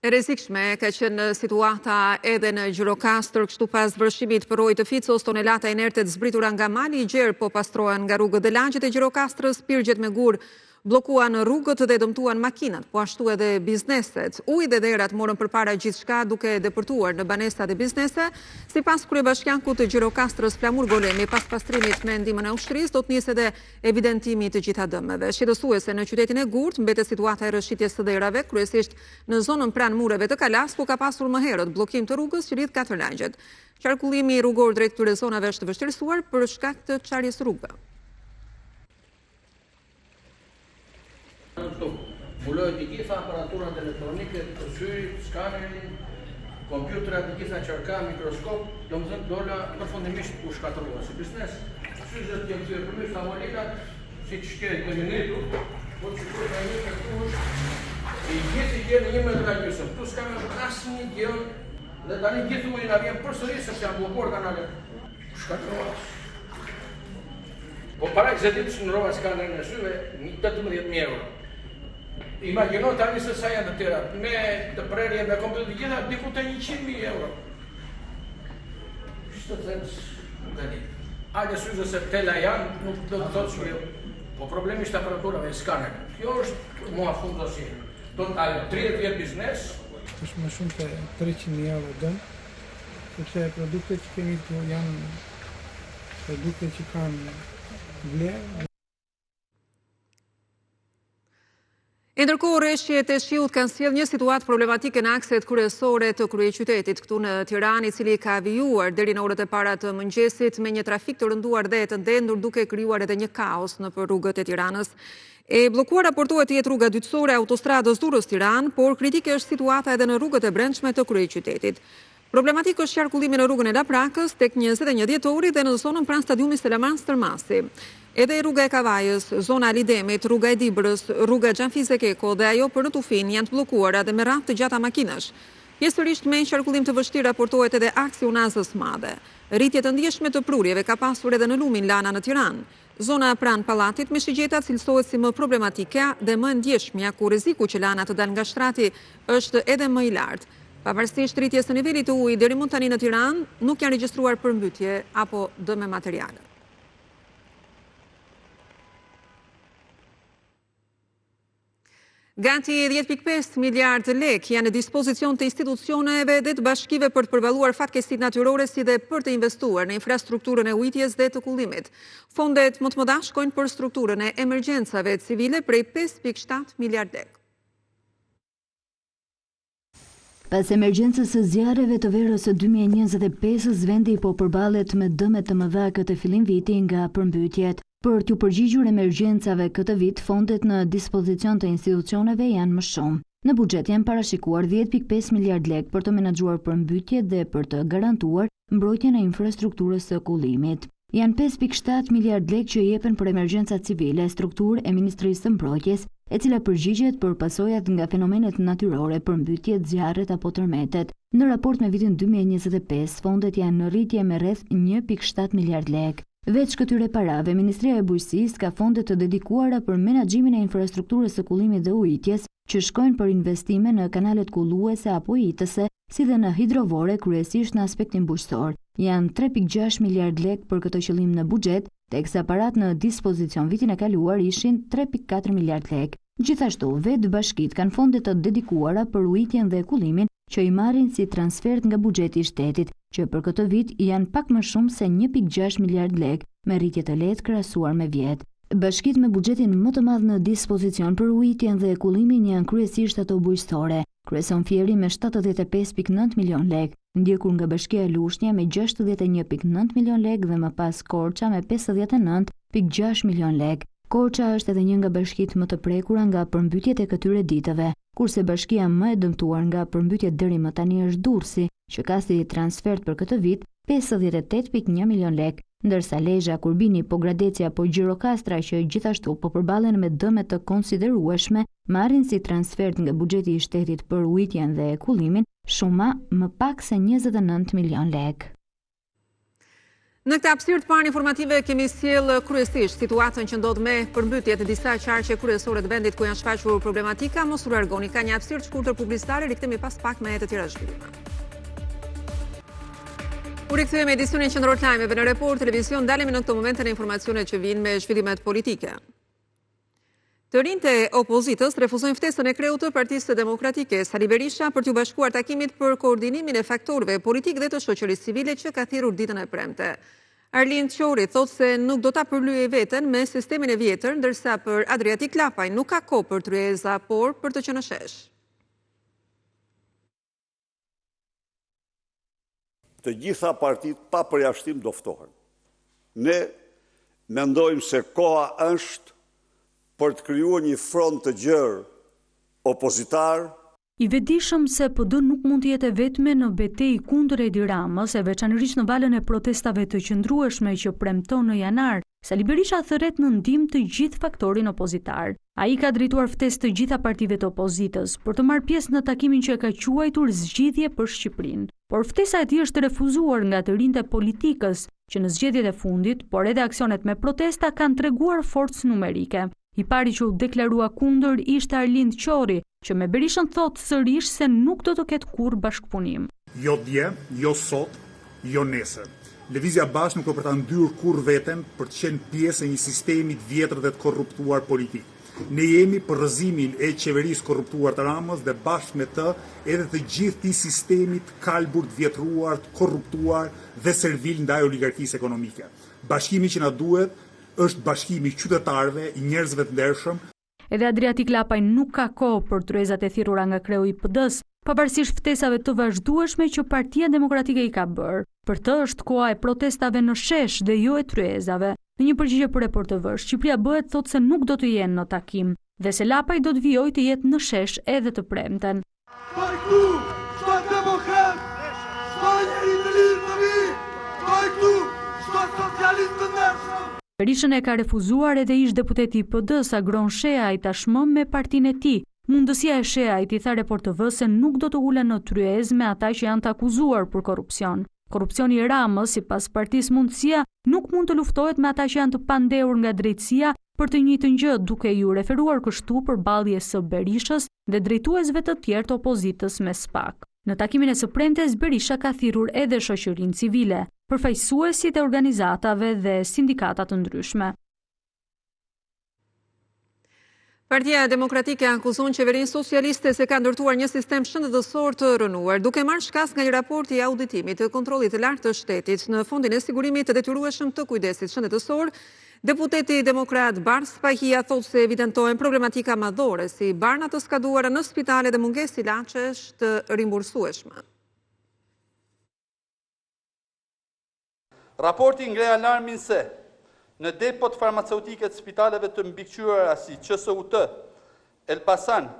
E rrezikshme ka qenë situata edhe në Gjirokastër, kështu pas vërshimit për ujë të Ficos, tonelata inerte të zbritura nga mali i gjerë po pastrohen nga rrugët dhe lagjet e Gjirokastrës, pirgjet me gur Bllokuan rrugët dhe dëmtuan makinat, po ashtu edhe bizneset. Uji dhe derat morën përpara gjithçka duke depërtuar në banesa dhe biznese. Sipas kryebashkiankut të Gjirokastrës Flamur Golemi, pas pastrimit me ndihmën e ushtrisë, do të nisë edhe evidentimi të gjitha dëmeve. Shqetësuese në qytetin e Gurt mbetet situata e rrëshqitjes së derave, kryesisht në zonën pranë mureve të Kalas, ku ka pasur më herët bllokim të rrugës që lidh katër lagjet. Qarkullimi rrugor drejt këtyre zonave është vështirësuar për shkak të çarjes rrugëve. Mbulojnë të gjitha aparaturat elektronike, të syrit, skanerin, kompjuterat, të gjitha qarka, mikroskop, do më thënë dola përfundimisht u shkatërua si biznes. Syzet të këtyre përmys tavolinat, si që shkejt të minitu, po që kërë ka një kërkush, i gjithë i gjenë 1 metrë ka gjysëm. Tu s'ka me asë një gjënë, dhe tani gjithë ujnë a vjen përsëri se janë blokuar kanale. Shkatërua. Po para këse ditë që në rova skanerin e syve, 18.000 euro. Imagjino tani se sa janë të tjera, me të prerje, me kompjuter të gjitha, diku të 100.000 euro. Shtë të thënë, nuk e di. Ajde syze se tela janë, nuk do të thotë që po problemi ishte aparaturave e skaner. Kjo është mua fundosje. Total 30 vjetë biznes. është më shumë të 300.000 euro dëmë, sepse produktet që kemi këtu janë produkte që kanë vlerë. Ndërkohë, rreshjet e shiut kanë sjellë një situatë problematike në akset kryesore të kryeqytetit këtu në Tiranë, i cili ka vijuar deri në orët e para të mëngjesit me një trafik të rënduar dhe të ndendur, duke krijuar edhe një kaos në rrugët e Tiranës. E bllokuar raportohet të jetë rruga dytësore e autostradës Durrës-Tiranë, por kritike është situata edhe në rrugët e brendshme të kryeqytetit. Problematikë është qarkullimi në rrugën e Laprakës, tek 21 dhjetori dhe në zonën pranë stadiumit Selaman Stërmasi. Edhe rruga e Kavajës, zona Lidemit, rruga e Dibrës, rruga Xhanfize Keko dhe ajo për në Tufin janë të bllokuara dhe me radhë të gjata makinash. Pjesërisht me qarkullim të vështirë raportohet edhe aksi Unazës Madhe. Rritje të ndjeshme të prurjeve ka pasur edhe në Lumin Lana në Tiranë. Zona pranë pallatit me Shigjetat cilësohet si më problematike dhe më ndjeshmja, ku rreziku që lana të dalë nga shtrati është edhe më i lartë. Pavarësisht rritjes së nivelit të ujit deri më tani në Tiranë, nuk janë regjistruar përmbytje apo dëme materiale. Gati 10.5 miliardë lek janë në dispozicion të institucioneve dhe të bashkive për të përballuar fatkeqësitë natyrore si dhe për të investuar në infrastrukturën e ujitjes dhe të kullimit. Fondet më të mëdha shkojnë për strukturën e emergjencave civile prej 5.7 miliardë lek. Pas emergjencës së zjarreve të verës së 2025, vendi po përballet me dëme të mëdha këtë fillim viti nga përmbytjet. Për t'u përgjigjur emergjencave këtë vit, fondet në dispozicion të institucioneve janë më shumë. Në buxhet janë parashikuar 10.5 miliard lek për të menaxhuar përmbytjet dhe për të garantuar mbrojtjen e infrastrukturës së kullimit. Janë 5.7 miliard lek që jepen për emergjenca civile, strukturë e Ministrisë së Mbrojtjes, e cila përgjigjet për pasojat nga fenomenet natyrore, përmbytjet, zjarret apo tërmetet. Në raport me vitin 2025, fondet janë në rritje me rreth 1.7 miliard lek. Veç këtyre parave, Ministria e Bujqësisë ka fonde të dedikuara për menaxhimin e infrastrukturës së kullimit dhe ujitjes, që shkojnë për investime në kanalet kulluese apo ujitëse, si dhe në hidrovore, kryesisht në aspektin bujqësor. Janë 3.6 miliard lek për këtë qëllim në buxhet, teksa parat në dispozicion vitin e kaluar ishin 3.4 miliard lek. Gjithashtu, vetë bashkitë kanë fonde të dedikuara për ujitjen dhe kullimin, që i marrin si transfert nga buxheti i shtetit, që për këtë vit janë pak më shumë se 1.6 miliard lek, me rritje të lehtë krahasuar me vjet. Bashkitë me buxhetin më të madh në dispozicion për ujitjen dhe kullimin janë kryesisht ato bujqësore. Kryeson Fieri me 75.9 milion lek, ndjekur nga Bashkia e Lushnja me 61.9 milion lek dhe më pas Korça me 59.6 milion lek. Korça është edhe një nga bashkitë më të prekura nga përmbytjet e këtyre ditëve, kurse bashkia më e dëmtuar nga përmbytjet deri më tani është Durrësi, që ka si transfert për këtë vit 58.1 milion lek, ndërsa Lezhë, Kurbini, Pogradecia apo Gjirokastra, që gjithashtu po përballen me dëme të konsiderueshme, marrin si transfert nga buxheti i shtetit për ujitjen dhe kullimin shuma më pak se 29 milion lek. Në këtë hapësirë të parë informative kemi sjellë kryesisht situatën që ndodh me përmbytjet e disa qarqe kryesore të vendit ku janë shfaqur problematika. Mos u largoni, ka një hapësirë të shkurtër publicitare, rikthehemi pas pak me të tjera zhvillime. U rikthyem edicionin qendror të lajmeve në Report Televizion, dalemi në këtë moment në informacionet që vijnë me zhvillimet politike. Të rinjtë e opozitës refuzojnë ftesën e kreut të Partisë Demokratike Sali Berisha për t'u bashkuar takimit për koordinimin e faktorëve politik dhe të shoqërisë civile që ka thirrur ditën e premte. Arlind Qori thotë se nuk do ta përlyejë veten me sistemin e vjetër, ndërsa për Adriatik Lapaj nuk ka kohë për tryeza, por për të qenë shesh. Të gjitha partitë pa përjashtim do ftohen. Ne mendojmë se koha është për të krijuar një front të gjerë opozitar. I vetëdijshëm se PD nuk mund të jetë vetme në betejë kundër Edi Ramës, e veçanërisht në valën e protestave të qëndrueshme që premton në janar, Sali Berisha thërret në ndihmë të gjithë faktorin opozitar. Ai ka drejtuar ftesë të gjitha partive të opozitës për të marrë pjesë në takimin që e ka quajtur zgjidhje për Shqipërinë. Por ftesa e tij është refuzuar nga të rinjtë e politikës, që në zgjedhjet e fundit, por edhe aksionet me protesta kanë treguar forcë numerike. I pari që u deklarua kundër ishte Arlind Qori, që me Berishën thotë sërish se nuk do të ketë kurrë bashkëpunim. Jo dje, jo sot, jo nesër. Lëvizja Bashkë nuk do për ta ndyrë kurrë veten për të qenë pjesë e një sistemi të vjetër dhe të korruptuar politik. Ne jemi për rrëzimin e qeverisë korruptuar të Ramës dhe bashkë me të edhe të gjithë këtij sistemi të kalbur, të vjetruar, të korruptuar dhe servil ndaj oligarkisë ekonomike. Bashkimi që na duhet është bashkimi i qytetarëve, i njerëzve të ndershëm. Edhe Adriatik Lapaj nuk ka kohë për tryezat e thirrura nga kreu i PD-s, pavarësisht ftesave të vazhdueshme që Partia Demokratike i ka bërë. Për të është koha e protestave në shesh dhe jo e tryezave. Në një përgjigje për Report TV, Shqipëria bëhet thotë se nuk do të jenë në takim dhe se Lapaj do të vijojë të jetë në shesh edhe të premten. Berishën e ka refuzuar edhe ish deputeti i PD-s Agron Sheaj tashmë me partinë e tij. Mundësia e Sheajt i tha Report TV se nuk do të ulen në tryezë me ata që janë të akuzuar për korrupsion. Korrupsioni i Ramës, sipas Partisë Mundësia, nuk mund të luftohet me ata që janë të pandehur nga drejtësia për të njëjtën gjë, duke ju referuar kështu përballjes së Berishës dhe drejtuesve të tjerë të opozitës me SPAK. Në takimin e së premtes, Berisha ka thirrur edhe shoqërinë civile, përfaqësuesit e organizatave dhe sindikata të ndryshme. Partia Demokratike akuzon qeverinë socialiste se ka ndërtuar një sistem shëndetësor të rënuar, duke marrë shkas nga një raport i auditimit të kontrollit të lartë të shtetit në Fondin e sigurimit të detyrueshëm të kujdesit shëndetësor. Deputeti demokrat Bars Pahia thotë se evidentojnë problematika madhore si barna të skaduara në spitale dhe mungesë ilaçesh të rimbursueshme. Raporti ngre alarmin se në depot farmaceutike të spitaleve të mbikëqyera si QSUT, Elbasan,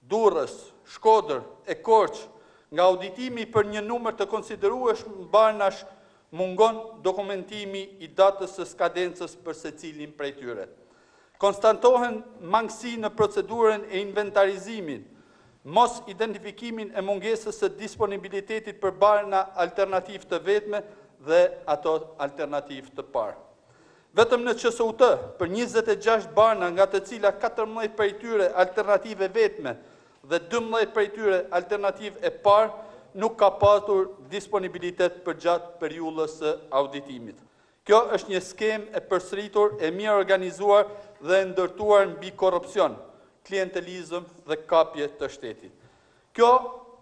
Durrës, Shkodër e Korçë, nga auditimi për një numër të konsiderueshëm barnash mungon dokumentimi i datës së skadencës për secilin prej tyre. Konstatohen mangësi në procedurën e inventarizimin, mos identifikimin e mungesës së disponibilitetit për barna alternativ të vetme dhe ato alternativ të parë. Vetëm në QSUT, për 26 barna nga të cilat 14 prej tyre alternative vetme dhe 12 prej tyre alternative e parë, nuk ka pasur disponibilitet për gjatë periudhës së auditimit. Kjo është një skemë e përsëritur, e mirë organizuar dhe ndërtuar mbi korrupsion, klientelizëm dhe kapje të shtetit. Kjo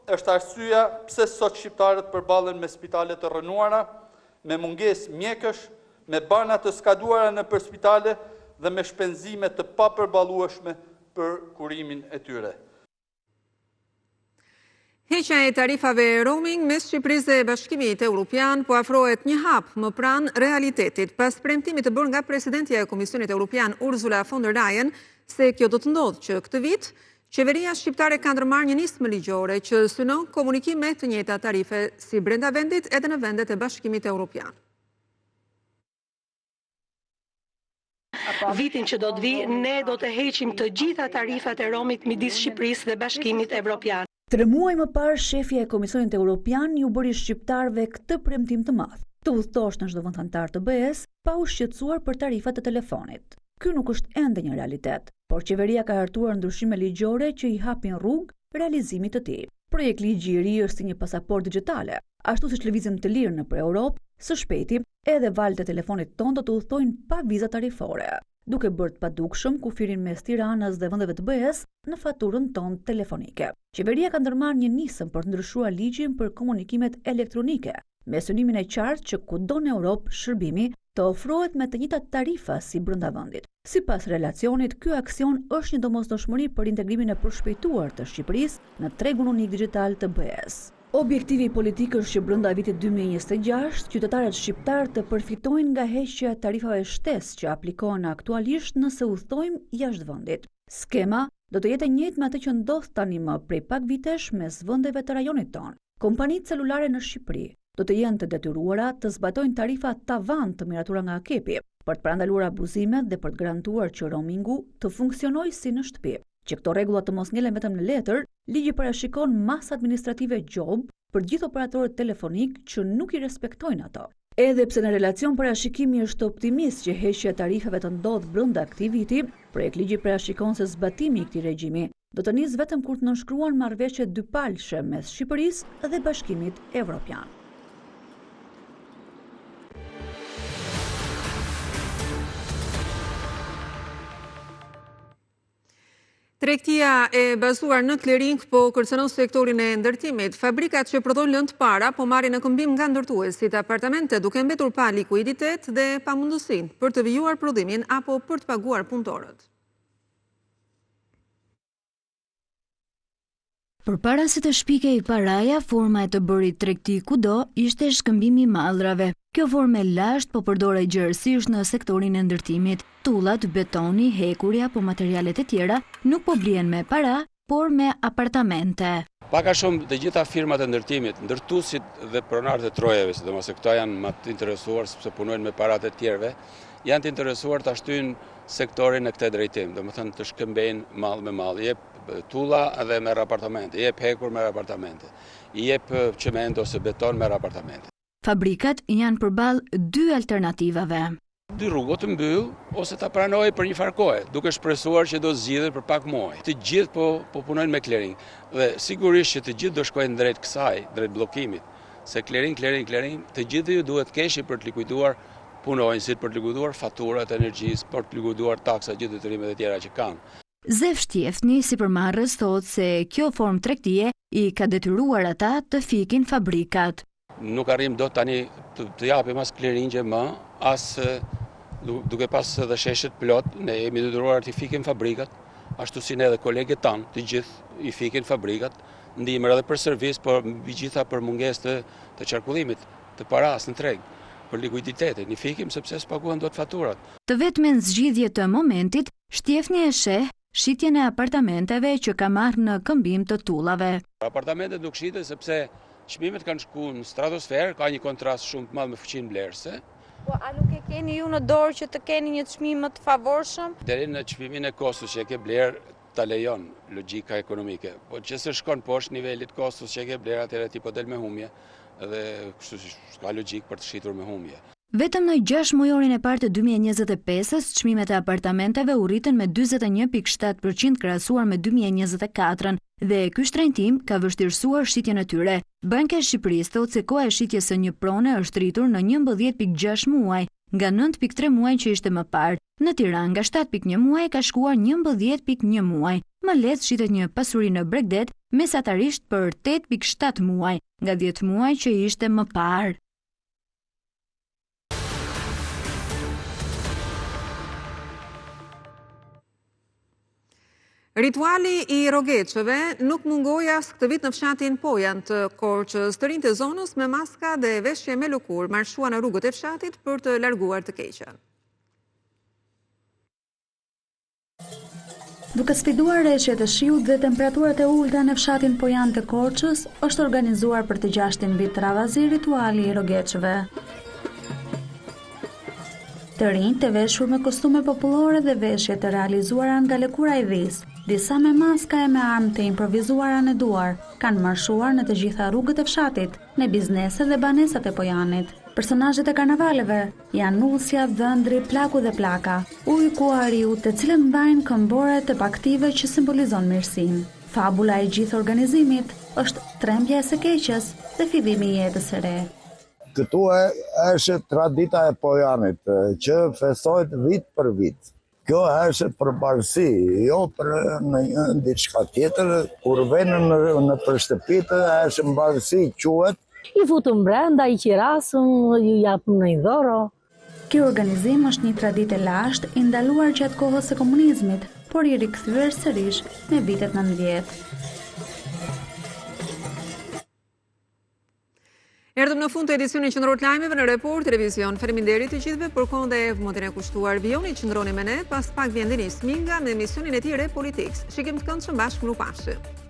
është arsyeja pse sot shqiptarët përballen me spitale të rënuara, me mungesë mjekësh, me barna të skaduara në për spitale dhe me shpenzime të papërballueshme për kurimin e tyre. Heqja e tarifave roaming mes Shqipërisë dhe Bashkimit Evropian po afrohet një hap më pranë realitetit pas premtimit të bërë nga presidentja e Komisionit Evropian Ursula von der Leyen se kjo do të ndodhë që këtë vit qeveria shqiptare ka ndërmarrë një nismë ligjore që synon komunikim me të njëjta tarife si brenda vendit edhe në vendet e Bashkimit Evropian. Vitin që do të vi, ne do të heqim të gjitha tarifat e roamit midis Shqipërisë dhe Bashkimit Evropian. 3 muaj më parë, shefja e Komisionit Evropian ju bëri shqiptarëve këtë premtim të madh. Të udhëtosh në çdo vend antar të BE-s pa u shqetësuar për tarifat e telefonit. Ky nuk është ende një realitet, por qeveria ka hartuar ndryshime ligjore që i hapin rrugë realizimit të tij. Projekt ligji i ri është si një pasaportë digjitale, ashtu siç lëvizim të lirë nëpër Europë, së shpejti edhe valët e telefonit tonë do të udhtojnë pa viza tarifore. duke bërë të padukshëm kufirin mes Tiranës dhe vendeve të BE-s në faturën tonë telefonike. Qeveria ka ndërmarrë një nisëm për të ndryshuar ligjin për komunikimet elektronike, me synimin e qartë që kudo në Europë shërbimi të ofrohet me të njëjtat tarifa si brenda vendit. Sipas relacionit, ky aksion është një domosdoshmëri për integrimin e përshpejtuar të Shqipërisë në tregun unik digjital të BE-s. Objektivi politik është që brenda vitit 2026 qytetarët shqiptar të përfitojnë nga heqja e tarifave shtesë që aplikohen aktualisht nëse udhtojmë jashtë vendit. Skema do të jetë e njëjtë me atë që ndodh tani më prej pak vitesh mes vendeve të rajonit tonë. Kompanitë celulare në Shqipëri do të jenë të detyruara të zbatojnë tarifa tavan të miratura nga AKEP-i për të parandaluar abuzimet dhe për të garantuar që roamingu të funksionojë si në shtëpi. Që këto rregulla të mos ngelen vetëm në letër, ligji parashikon masë administrative gjob për gjithë operatorët telefonik që nuk i respektojnë ato. Edhe pse në relacion parashikimi është optimist që heqja e tarifave të ndodhë brenda këtij viti, projektligji parashikon se zbatimi i këtij regjimi do të nisë vetëm kur të nënshkruan marrëveshje dypalëshe mes Shqipërisë dhe Bashkimit Evropian. Tregtia e bazuar në clearing po kërcënon sektorin e ndërtimit. Fabrikat që prodhojnë lëndë para po marrin në këmbim nga ndërtuesit apartamente duke mbetur pa likuiditet dhe pa mundësinë për të vijuar prodhimin apo për të paguar punëtorët. Përpara se të shpikej paraja, forma e të bërit tregti kudo ishte shkëmbimi i mallrave. Kjo formë lashtë po përdorej gjërësisht në sektorin e ndërtimit. Tullat, betoni, hekuri apo materialet e tjera nuk po blien me para, por me apartamente. Paka shumë të gjitha firmat e ndërtimit, ndërtuesit dhe pronarët e trojeve, sidomos se këto janë më të interesuar sepse punojnë me paratë e tjerëve, janë të interesuar të ashtyjnë sektorin në këtë drejtim, domethënë të shkëmbejnë mall me mall. Jep tulla edhe merr apartamente, jep hekur merr apartamente, jep çement ose beton merr apartamente. Fabrikat janë përballë dy alternativave. Dy rrugë të mbyll ose ta pranojë për një farë kohe, duke shpresuar që do zgjidhet për pak muaj. Të gjithë po punojnë me clearing dhe sigurisht që të gjithë do shkojnë drejt kësaj, drejt bllokimit, se clearing, të gjithë ju duhet keshi për të likuiduar punonjësit, për të likuiduar faturat e energjisë, për të likuiduar taksa, gjithë detyrimet e tjera që kanë. Zef Shtjefni, sipërmarrës, thotë se kjo formë tregtie i ka detyruar ata të fikin fabrikat. Nuk arrim dot tani të japim as clearingje më, as duke pas edhe sheshet plot, ne jemi detyruar të fikim fabrikat, ashtu si ne edhe kolegët tanë, të gjithë i fikin fabrikat, ndihmë edhe për servis, por mbi gjitha për mungesë të qarkullimit, të paras në treg, për likuiditetin, i fikim sepse s'paguhen dot faturat. Të vetmen zgjidhje të momentit, Shtjefni e sheh shitjen e apartamenteve që ka marrë në këmbim të tullave. Apartamentet nuk shiten sepse çmimet kanë shkuar në stratosferë, ka një kontrast shumë të madh me fuqinë blerëse. Po a nuk e keni ju në dorë që të keni një çmim më të favorshëm? Deri në çmimin e kostos që e ke bler ta lejon logjika ekonomike. Po që se shkon poshtë nivelit kostos që e ke bler, atëherë ti po del me humje dhe kështu ka logjik për të shitur me humje. Vetëm në 6 mujorin e parë të 2025-s, çmimet e apartamenteve u rritën me 41.7% krahasuar me 2024-ën dhe ky shtrenjtim ka vështirësuar shitjen e tyre. Banka e Shqipërisë thotë se koha e shitjes së një prone është rritur në 11.6 muaj, nga 9.3 muaj që ishte më parë. Në Tiranë nga 7.1 muaj ka shkuar 11.1 muaj. Më lehtë shitet një pasuri në Bregdet mesatarisht për 8.7 muaj, nga 10 muaj që ishte më parë. Rituali i rogeçeve nuk mungoi as këtë vit në fshatin Pojan të Korçës. Të rinjtë e zonës me maska dhe veshje me lëkurë marshuan në rrugët e fshatit për të larguar të keqen. Duke sfiduar rreshjet e shiut dhe temperaturat e ulta në fshatin Pojan të Korçës, është organizuar për të 6-tin vit të radhazi rituali i rogeçeve. Të rinjtë të veshur me kostume popullore dhe veshje të realizuara nga lëkura e vis, disa me maska e me armë të improvizuara në duar, kanë marshuar në të gjitha rrugët e fshatit, në biznese dhe banesat e Pojanit. Personazhet e karnavaleve janë nusja, dhëndri, plaku dhe plaka, uji ku ariu, të cilët mbajnë këmbore të paktive që simbolizon mirësinë. Fabula e gjithë organizimit është trembja e së keqes dhe fillimi i jetës së re. Këtu është tradita e Pojanit, që festohet vit për vit. Kjo është për barësi, jo për në diçka tjetër, kur venë në përshtëpitë, është në barësi quhet. I futëm brenda, i qirasëm, ju japëm në i dhoro. Kjo organizim është një traditë e lashtë i ndaluar gjatë kohës së komunizmit, por i rikthyer sërish në vitet 90. Erdhëm në fund të edicionit qendror të lajmeve në Report Televizion. Faleminderit të gjithëve për kohën dhe momentin e kushtuar. Vijoni qëndroni me ne, pas pak vjen Denis Minga me emisionin e tij Re Politics. Shikim të këndshëm bashkë, mirupafshim.